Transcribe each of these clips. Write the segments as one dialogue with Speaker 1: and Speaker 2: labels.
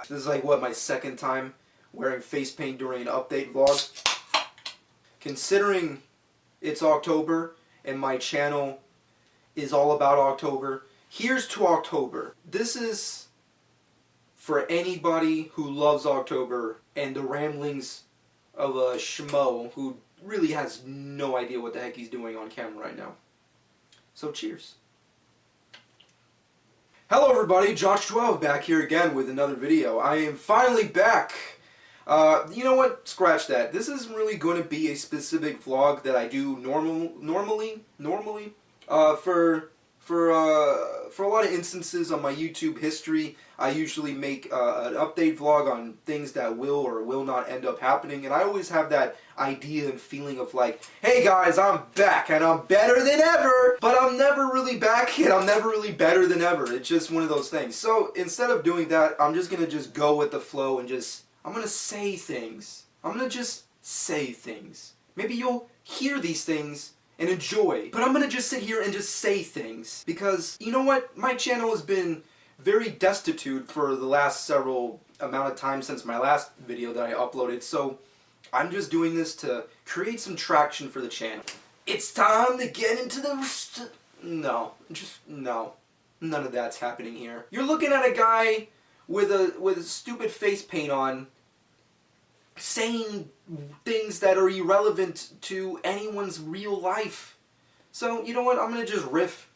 Speaker 1: This is like, what, my second time wearing face paint during an update vlog. Considering it's October and my channel is all about October, here's to October. This is for anybody who loves October and the ramblings of a schmo who really has no idea what the heck he's doing on camera right now. So cheers. Hello everybody, Josh12 back here again with another video. I am finally back. You know what? Scratch that. This isn't really going to be a specific vlog that I do normally. For a lot of instances on my YouTube history, I usually make an update vlog on things that will or will not end up happening, and I always have that idea and feeling of like, hey guys, I'm back and I'm better than ever, but I'm never really back and I'm never really better than ever. It's just one of those things. So instead of doing that, I'm just gonna just go with the flow and I'm gonna say things. I'm gonna just say things. Maybe you'll hear these things and enjoy, but I'm gonna just sit here and just say things, because you know what, my channel has been very destitute for the last several amount of time since my last video that I uploaded, so I'm just doing this to create some traction for the channel. It's time to get into the no, none of that's happening here. You're looking at a guy with a stupid face paint on, saying things that are irrelevant to anyone's real life. So, you know what, I'm going to just riff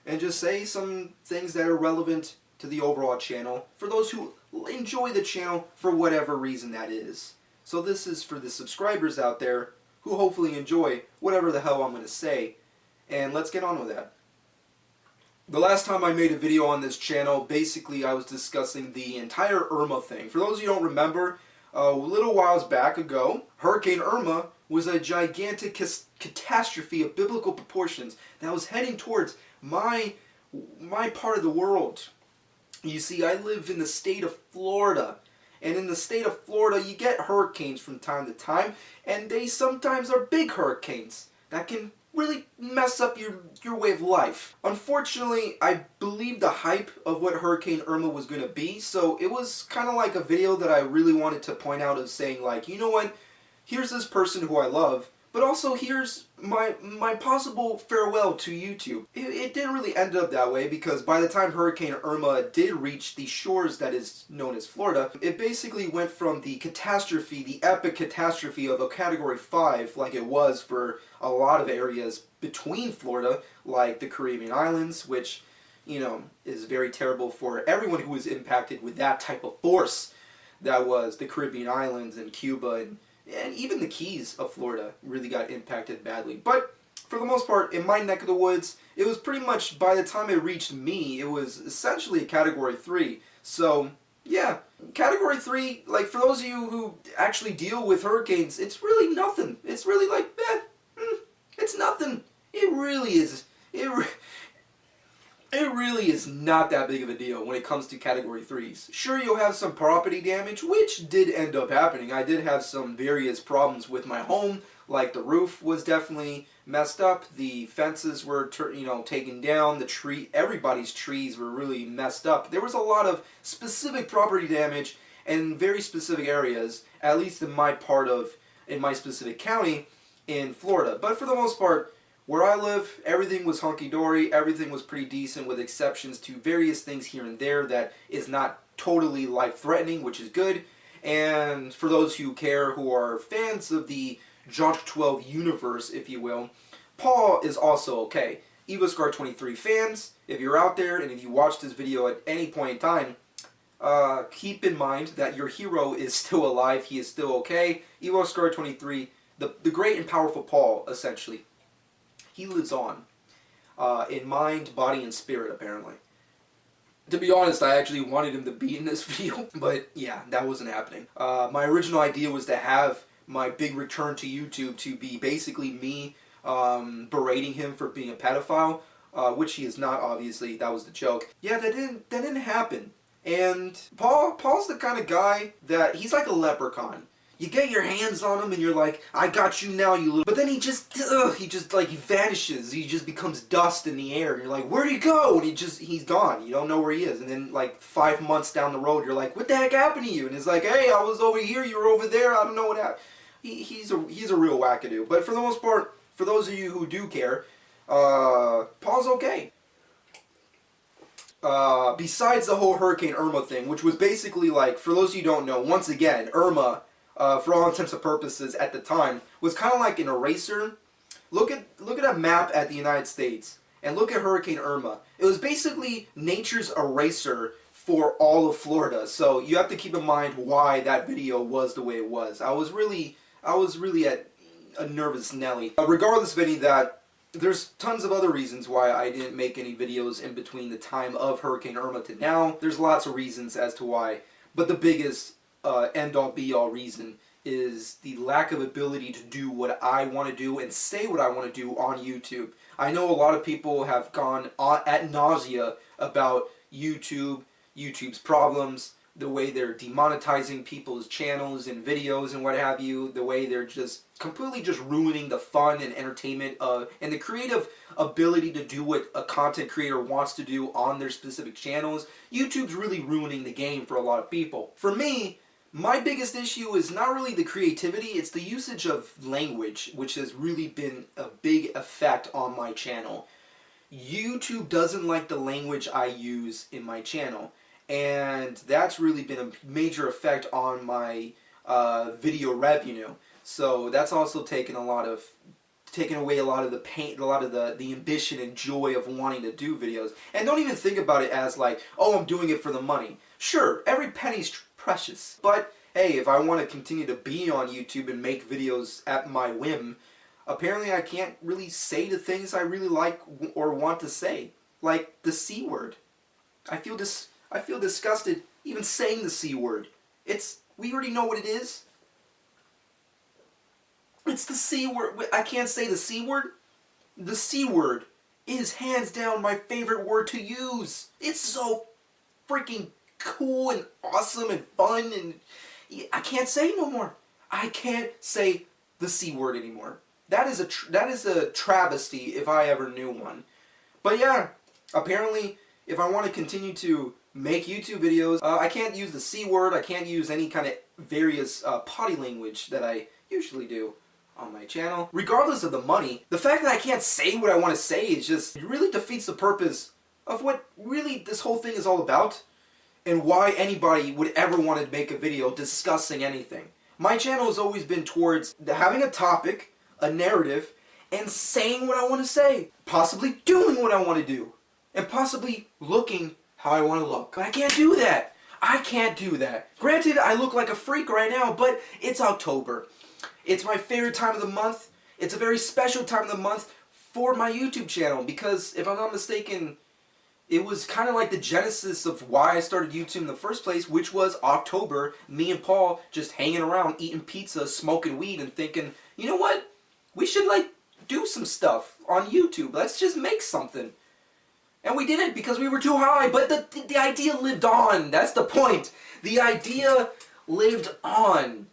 Speaker 1: and just say some things that are relevant to the overall channel, for those who enjoy the channel for whatever reason that is. So this is for the subscribers out there who hopefully enjoy whatever the hell I'm going to say, and let's get on with that. The last time I made a video on this channel, basically I was discussing the entire Irma thing. For those of you who don't remember, a little whiles back ago, Hurricane Irma was a gigantic catastrophe of biblical proportions that was heading towards my part of the world. You see, I live in the state of Florida, and in the state of Florida you get hurricanes from time to time, and they sometimes are big hurricanes that can really mess up your way of life. Unfortunately, I believed the hype of what Hurricane Irma was going to be, so it was kind of like a video that I really wanted to point out of saying like, you know what, here's this person who I love, but also here's my possible farewell to YouTube. It didn't really end up that way, because by the time Hurricane Irma did reach the shores that is known as Florida, it basically went from the catastrophe, the epic catastrophe of a Category 5, like it was for a lot of areas between Florida, like the Caribbean Islands, which, you know, is very terrible for everyone who was impacted with that type of force. That was the Caribbean Islands and Cuba, and even the Keys of Florida really got impacted badly. But for the most part, in my neck of the woods, it was pretty much, by the time it reached me, it was essentially a Category 3. So, yeah, Category 3, like, for those of you who actually deal with hurricanes, it's really nothing. It's really like, it's nothing. It really is. It really is not that big of a deal when it comes to Category 3s. Sure, you'll have some property damage, which did end up happening. I did have some various problems with my home, like the roof was definitely messed up, the fences were taken down, everybody's trees were really messed up. There was a lot of specific property damage in very specific areas, at least in my specific county in Florida. But for the most part, where I live, everything was hunky-dory, everything was pretty decent, with exceptions to various things here and there that is not totally life-threatening, which is good. And for those who care, who are fans of the Josh12 universe, if you will, Paul is also okay. Evilscar23 fans, if you're out there and if you watch this video at any point in time, keep in mind that your hero is still alive, he is still okay. Evilscar23, the great and powerful Paul, essentially. He lives on, in mind, body, and spirit, apparently. To be honest, I actually wanted him to be in this video, but yeah, that wasn't happening. My original idea was to have my big return to YouTube to be basically me berating him for being a pedophile, which he is not, obviously. That was the joke. Yeah, that didn't happen. And Paul's the kind of guy that, he's like a leprechaun. you get your hands on him and you're like, I got you now, you little... But then he just like, he vanishes. He just becomes dust in the air. And you're like, where'd he go? And he's gone. You don't know where he is. And then, like, 5 months down the road, you're like, what the heck happened to you? And it's like, hey, I was over here, you were over there, I don't know what happened. He's a real wackadoo. But for the most part, for those of you who do care, Paul's okay. Besides the whole Hurricane Irma thing, which was basically like, for those of you who don't know, once again, Irma, for all intents and purposes at the time, was kind of like an eraser. Look at a map at the United States, and look at Hurricane Irma. It was basically nature's eraser for all of Florida. So you have to keep in mind why that video was the way it was. I was really at a nervous Nelly. Regardless of any of that, there's tons of other reasons why I didn't make any videos in between the time of Hurricane Irma to now. There's lots of reasons as to why, but the biggest end-all be-all reason is the lack of ability to do what I want to do and say what I want to do on YouTube. I know a lot of people have gone ad nausea about YouTube's problems, the way they're demonetizing people's channels and videos and what have you, the way they're just completely just ruining the fun and entertainment and the creative ability to do what a content creator wants to do on their specific channels. YouTube's really ruining the game for a lot of people. For me, my biggest issue is not really the creativity, it's the usage of language, which has really been a big effect on my channel. YouTube doesn't like the language I use in my channel. And that's really been a major effect on my video revenue. So that's also taken away a lot of the pain, a lot of the ambition and joy of wanting to do videos. And don't even think about it as like, oh, I'm doing it for the money. Sure, every penny's precious. But hey, if I want to continue to be on YouTube and make videos at my whim, apparently I can't really say the things I really like or want to say. Like the C word. I feel disgusted even saying the C word. We already know what it is. It's the C word. I can't say the C word. The C word is hands down my favorite word to use. It's so freaking cool and awesome and fun, and I can't say it no more. I can't say the C word anymore. That is a travesty if I ever knew one. But yeah, apparently if I want to continue to make YouTube videos, I can't use the C word, I can't use any kind of various potty language that I usually do on my channel. Regardless of the money, the fact that I can't say what I want to say is just, it really defeats the purpose of what really this whole thing is all about and why anybody would ever want to make a video discussing anything. My channel has always been towards having a topic, a narrative, and saying what I want to say. Possibly doing what I want to do. And possibly looking how I want to look. I can't do that. I can't do that. Granted, I look like a freak right now, but it's October. It's my favorite time of the month. It's a very special time of the month for my YouTube channel because, if I'm not mistaken, it was kind of like the genesis of why I started YouTube in the first place, which was October, me and Paul just hanging around, eating pizza, smoking weed, and thinking, you know what? We should, like, do some stuff on YouTube. Let's just make something. And we didn't because we were too high, but the idea lived on. That's the point. The idea lived on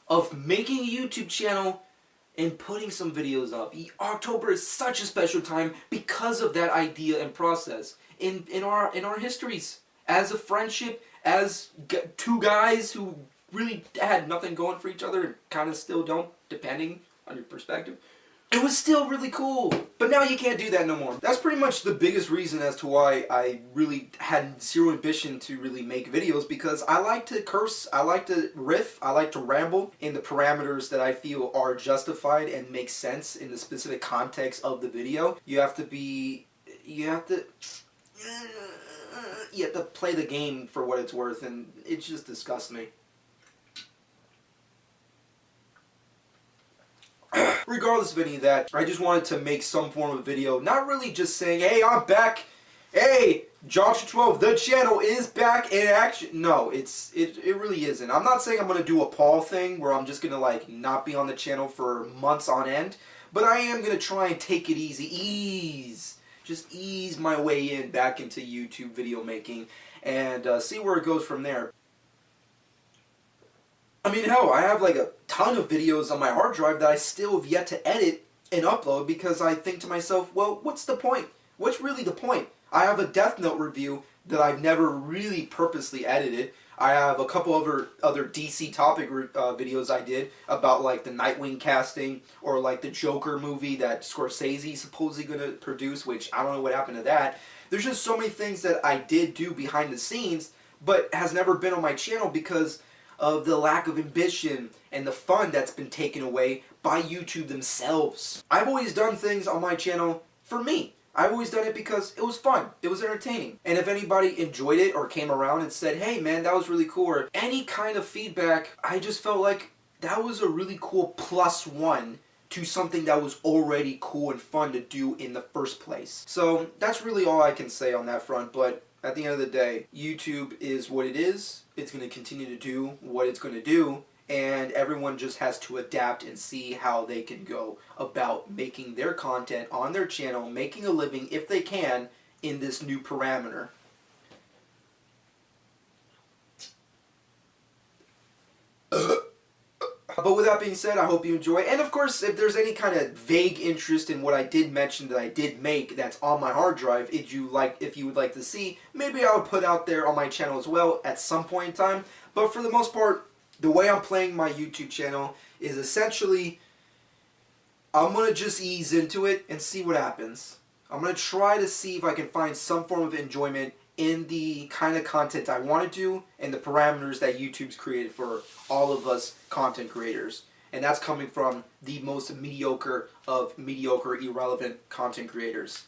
Speaker 1: of making a YouTube channel and putting some videos up. October is such a special time because of that idea and process in our histories as a friendship, as two guys who really had nothing going for each other and kind of still don't, depending on your perspective. It was still really cool, but now you can't do that no more. That's pretty much the biggest reason as to why I really had zero ambition to really make videos, because I like to curse, I like to riff, I like to ramble in the parameters that I feel are justified and make sense in the specific context of the video. You have to play the game for what it's worth, and it just disgusts me. Regardless of any of that, I just wanted to make some form of video, not really just saying, hey, I'm back, hey, Evilscar23 the channel is back in action. No, it really isn't. I'm not saying I'm going to do a Paul thing where I'm just going to like not be on the channel for months on end, but I am going to try and take it easy, just ease my way in back into YouTube video making and see where it goes from there. I mean, hell, I have like a ton of videos on my hard drive that I still have yet to edit and upload because I think to myself, well, what's the point? What's really the point? I have a Death Note review that I've never really purposely edited. I have a couple other DC topic videos I did about like the Nightwing casting or like the Joker movie that Scorsese's supposedly going to produce, which I don't know what happened to that. There's just so many things that I did do behind the scenes, but has never been on my channel because of the lack of ambition and the fun that's been taken away by YouTube themselves. I've always done things on my channel for me. I've always done it because it was fun. It was entertaining. And if anybody enjoyed it or came around and said, hey man, that was really cool, or any kind of feedback, I just felt like that was a really cool +1 to something that was already cool and fun to do in the first place. So that's really all I can say on that front, but at the end of the day, YouTube is what it is. It's going to continue to do what it's going to do, and everyone just has to adapt and see how they can go about making their content on their channel, making a living if they can in this new parameter. But with that being said, I hope you enjoy. And of course, if there's any kind of vague interest in what I did mention that I did make that's on my hard drive, if you would like to see, maybe I would put out there on my channel as well at some point in time. But for the most part, the way I'm playing my YouTube channel is essentially, I'm going to just ease into it and see what happens. I'm going to try to see if I can find some form of enjoyment in the kind of content I want to do and the parameters that YouTube's created for all of us content creators. And that's coming from the most mediocre of mediocre, irrelevant content creators.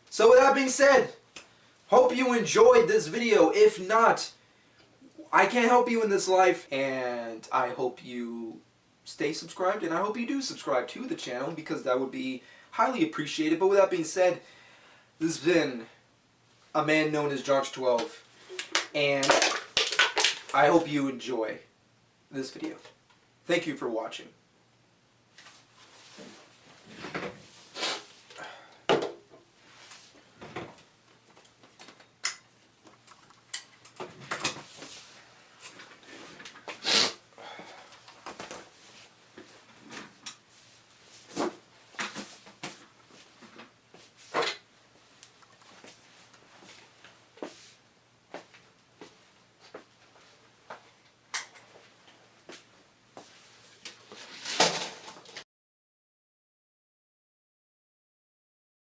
Speaker 1: So with that being said, hope you enjoyed this video. If not, I can't help you in this life, and I hope you stay subscribed, and I hope you do subscribe to the channel because that would be highly appreciated. But with that being said, this has been a man known as Josh12, and I hope you enjoy this video. Thank you for watching.